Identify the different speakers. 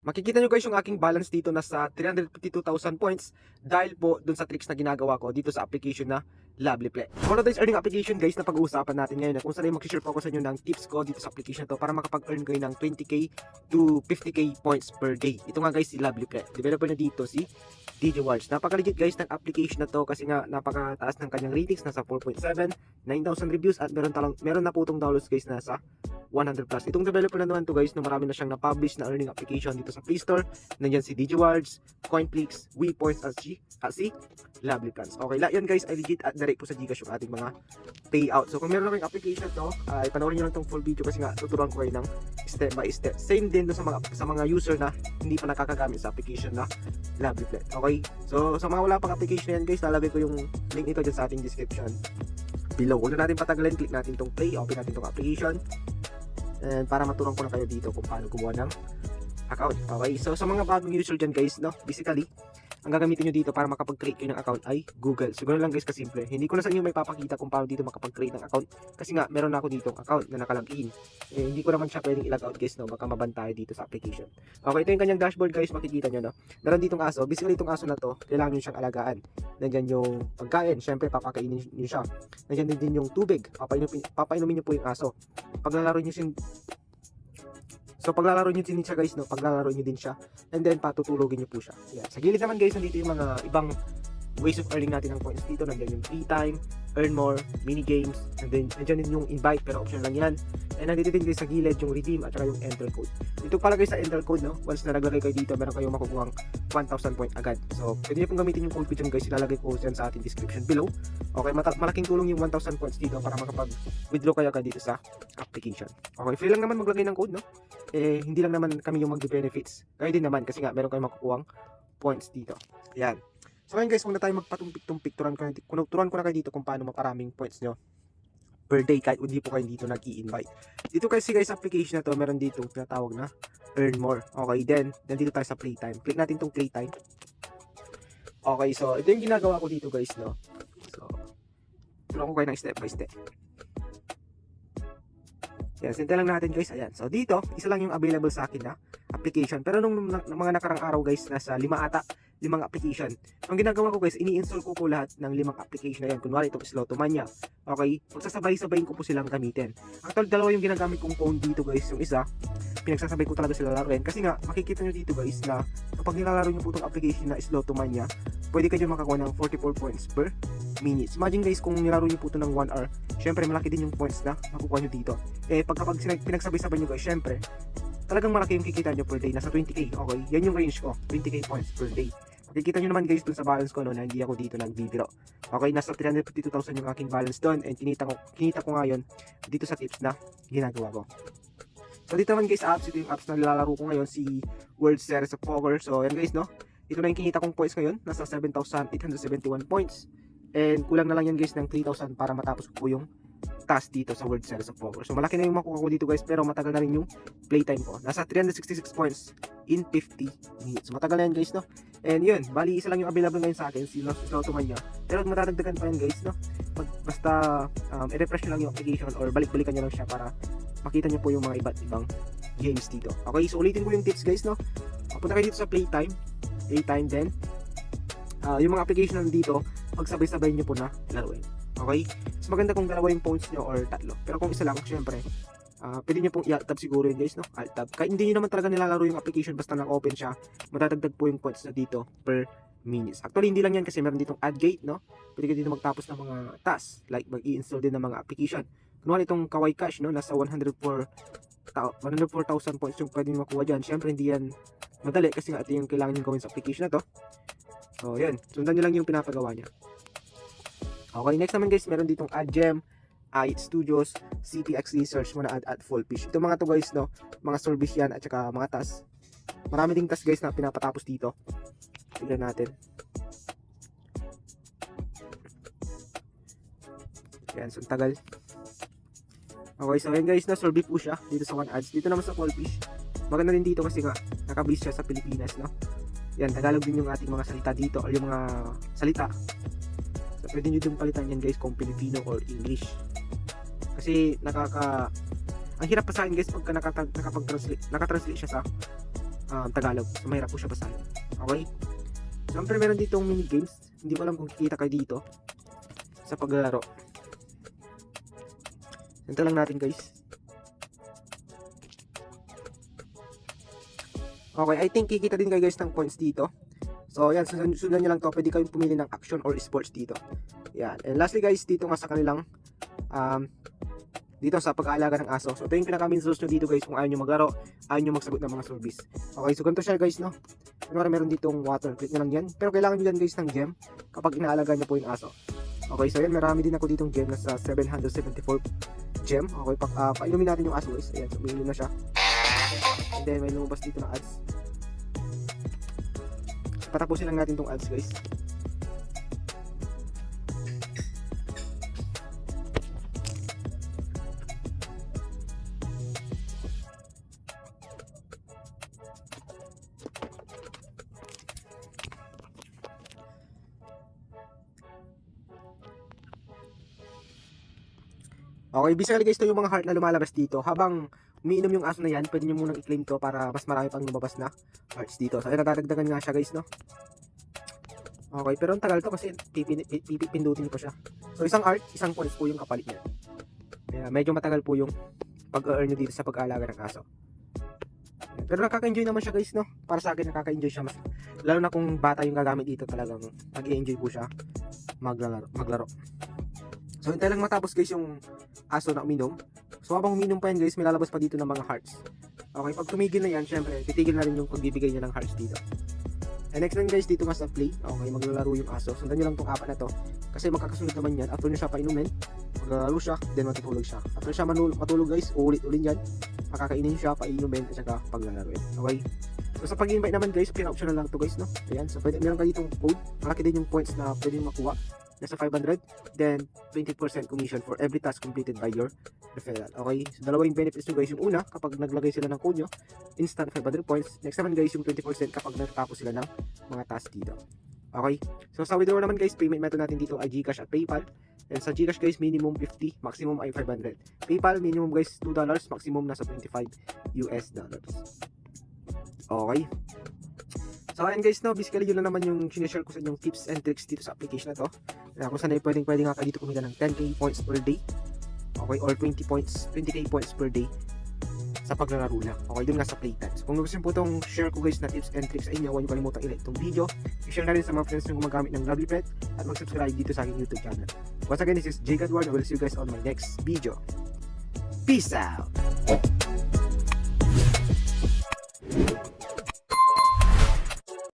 Speaker 1: Makikita nyo guys yung aking balance dito nasa 352,000 points dahil po dun sa tricks na ginagawa ko dito sa application na Lovely Play. One of these earning application guys na pag-uusapan natin ngayon na kung saan ay mag-share po ako sa inyo ng tips ko dito sa application na to para makapag-earn kayo ng 20k to 50k points per day. Ito nga guys si Lovely Play. Developer na dito si DJ Wars. Napaka-legit guys ng application na to kasi nga napakataas ng kanyang ratings, nasa 4.7, 9,000 reviews at meron na po itong downloads guys nasa 100 plus. Itong developer na naman to guys, no, marami na siyang na-publish na earning application dito sa Play Store. Nandiyan si DigiWards, Coinflix, WePoints at si Lovely Plans. Okay, yan guys ay legit at direct po sa Gcash yung ating mga payout. So kung meron na kayong application to, ay panoorin nyo lang itong full video kasi nga tuturuan ko kayo ng step by step. Same din sa mga user na hindi pa nakakagamit sa application na Lovely Plans. Okay, so sa mga wala pang application na yan guys, lalagay ko yung link nito dyan sa ating description below. Huwag na natin patagalin, click natin itong play, open natin itong application. And para maturuan ko na kayo dito kung paano gumawa ng account. Okay, so sa mga bagong user dyan guys, no, basically, ang gagamitin nyo dito para makapag-create kayo ng account ay Google. Siguro lang guys kasimple. Hindi ko na sa inyo may papakita kung paano dito makapag-create ng account. Kasi nga, meron na ako dito account na nakalagin. Eh, hindi ko naman siya pwedeng i-log out guys, no, baka mabantayan dito sa application. Okay, ito yung kanyang dashboard guys, makikita nyo, no. Meron ditong aso. Basically, itong aso na to, kailangan nyo siyang alagaan. Nandyan yung pagkain, syempre papakainin nyo siya. Nandyan din yung tubig, papainumin nyo po yung aso. Paglalaro nyo din siya guys, no? Paglalaro nyo din siya. And then patutulogin nyo po siya. Yeah. Sa gilid naman guys, nandito yung mga ibang ways of earning natin ng points dito. Nandiyan yung free time, earn more, mini games, and then nandiyan din yung invite pero option lang yan. And nandito din guys sa gilid yung redeem at saka yung enter code. Dito pala guys sa enter code, no? Once na naglagay kayo dito, meron kayong makukuhang 1,000 point agad. So pwede nyo pong gamitin yung code ko dyan guys. Ilalagay ko dyan sa ating description below. Okay, malaking tulong yung 1,000 points dito para makapag-withdraw kayo agad dito sa application. Okay, free lang naman maglagay ng code, no? Eh, hindi lang naman kami yung mag-benefits. Kayo din naman kasi nga meron kayong makukuhang points dito. Yan. So ngayon guys, huwag na tayo magpatumpik-tumpik. Turuan ko na kayo dito kung paano maparaming points nyo per day kahit hindi po kayo dito nag-i-invite. Dito kasi guys, application na to, meron dito tinatawag na earn more. Okay, then dito tayo sa playtime. Click natin tong playtime. Okay, so ito yung ginagawa ko dito guys, no. So, turuan ko kayo ng step by step. Yan, sente lang natin guys. Ayan. So dito, isa lang yung available sa akin na application. Pero nung mga nakarang araw guys, nasa 5 application. Ang ginagawa ko guys, ini-install ko lahat ng 5 application na yan. Kunwari itong Slotomania. Okay? Pagsasabay-sabayin ko po silang gamitin. Actually, dalawa yung ginagamit kong phone dito guys. Yung isa, pinagsasabay ko talaga sila laruin. Kasi nga, makikita nyo dito guys na kapag nilalaro nyo po itong application na Slotomania, pwede kayo makakuha ng 44 points per minutes. Imagine guys, kung nilaro nyo po ito ng 1 hour, syempre malaki din yung points na makukuha nyo dito. Eh, kapag pinagsabay-sabay nyo guys, syempre, talagang malaki yung kikita nyo per day. Nasa 20k. Okay, yan yung range ko. 20k points per day. Makikita nyo naman guys dun sa balance ko, no, na hindi ako dito nagbibiro. Okay, nasa 352,000 yung aking balance doon. And kinita ko ngayon dito sa tips na ginagawa ko. So dito naman guys, apps. Ito yung apps na nilalaro ko ngayon, si World Series of Poker. So yan guys, no. Ito na yung kinita kong points ngayon. Nasa 7,871 points. And kulang na lang yan guys ng 3,000 para matapos ko po yung task dito sa World Series of Poker. So malaki na yung makuha ko dito guys, pero matagal na rin yung playtime ko. Nasa 366 points in 50 minutes. So matagal na yan guys, no. And yun, bali isa lang yung available ngayon sa akin, si Slotomania. Pero matadagdagan pa yan guys, no. Basta i-refresh nyo lang yung application or balik-balikan nyo lang siya para makita nyo po yung mga iba't ibang games dito. Okay, so ulitin ko yung tips guys, no. Punta kayo dito sa playtime, then yung mga application dito, pagsabay-sabay nyo po na laruin. Okay? Mas maganda kung dalawa yung phones nyo or tatlo. Pero kung isa lang, syempre, pwede nyo pong i-alt tab siguro yun guys, no? Alt tab. Kahit hindi nyo naman talaga nilalaro yung application, basta naka-open siya, matadagdag po yung points na dito per minutes. Actually, hindi lang yan kasi meron ditong add gate, no? Pwede kayo dito magtapos ng mga tasks, like mag-i-install din ng mga application. Kunwari itong Kawaii Cash, no? Nasa 104,000 points yung pwede nyo makuha dyan. Syempre, hindi yan madali kasi nga ito yung kailangan nyo gawin sa application na to. So, yan. Sundan nyo lang yung pinapagawa niya. Okay, next naman guys, meron ditong Add Gem, IT Studios, CPX Research, muna add full fish. Ito mga to guys, no, mga service yan at saka mga tasks. Marami ding tasks guys na pinapatapos dito. Tignan natin. Yan, so tagal. Okay, so yan guys, na survey po siya dito sa 1 ads. Dito naman sa full fish. Maganda din dito kasi nga, nakabase siya sa Pilipinas, no. Yan, Tagalog din yung ating mga salita dito or yung mga salita. So, pwede nyo din palitan yan guys kung Filipino or English. Kasi ang hirap pa sa akin guys pagka nakatranslate siya sa Tagalog. So mahirap po siya basahin. Okay? Siyempre meron ditong mini games. Hindi ko alam kung kikita kayo dito sa paglalaro. Ito lang natin guys. Okay, I think kikita din kayo guys ng points dito. So yan, sundan nyo lang to. Pwede kayong pumili ng action or sports dito. Yan. And lastly guys, dito nga sa kanilang dito sa pag-aalaga ng aso. So ito yung pinaka-main source nyo dito guys kung ayaw nyo maglaro, ayaw nyo magsagot ng mga service. Okay, so ganito siya guys, no? Meron ditong water, click nyo lang yan. Pero kailangan nyo yan guys ng gem kapag inaalaga nyo po yung aso. Okay, so yan, marami din ako ditong gem, nasa 774 gem. Okay, painumin natin yung aso guys. Ayan, so umiinom na siya. And then may lumabas dito na ads. Patapusin lang natin tong ads guys. Okay, basically guys, ito yung mga heart na lumalabas dito. Habang umiinom yung aso na yan, pwede nyo munang i-claim to para mas marami pang lumabas na hearts dito. So, ayun, nadadagdagan nga siya guys, no? Okay, pero ang tagal to kasi pipindutin nyo pa siya. So, isang heart, isang points po yung kapalit niya. Kaya medyo matagal po yung pag-earn nyo dito sa pag-aalaga ng aso. Pero nakaka-enjoy naman siya guys, no? Para sa akin, nakaka-enjoy siya mas. Lalo na kung bata yung gagamit dito, talagang nag-i-enjoy po siya maglaro. So, hintay lang matapos guys yung aso na uminom. So, habang uminom pa yan guys, may lalabas pa dito ng mga hearts. Okay, pag tumigil na yan, syempre, titigil na rin yung pagbibigay niya ng hearts dito. And next lang guys, dito nga sa play. Okay, maglalaro yung aso. Sundan nyo lang tong apat na to. Kasi magkakasunod naman yan. After nyo siya painumin, maglalaro siya, then matutulog siya. After siya matulog guys, uulit-ulit yan. Makakainin siya, painumin, at saka paglalaro. Okay? So, sa pag-invite naman guys, pina-optional lang to guys, no? Ayan, so pwede, meron kayo ditong code. Malaki din yung points na pwede makuha. Nasa 500, then 20% commission for every task completed by your referral. Okay, so dalawa yung benefits nyo guys. Yung una, kapag naglagay sila ng code nyo, instant 500 points. Next naman guys, yung 20% kapag natapos sila ng mga task dito. Okay, so sa withdraw naman guys, payment method natin dito ay GCash at PayPal. And sa GCash guys, minimum 50, maximum ay 500. PayPal, minimum guys $2, maximum nasa $25 US. Okay. So ayan guys, no, basically yun lang naman yung sinishare ko sa inyong tips and tricks dito sa application na to. Kung saan ay pwede nga kayo dito kumita ng 10k points per day. Okay, or 20k points per day sa paglalaro lang. Okay, dun nga sa playtime. So, kung gusto nyo po itong share ko guys na tips and tricks sa inyo, huwag nyo kalimutang i-like itong video. I-share na rin sa mga friends nyo gumagamit ng Lovely Pet at mag-subscribe dito sa aking YouTube channel. Once again, this is Jake Edward. I will see you guys on my next video. Peace out!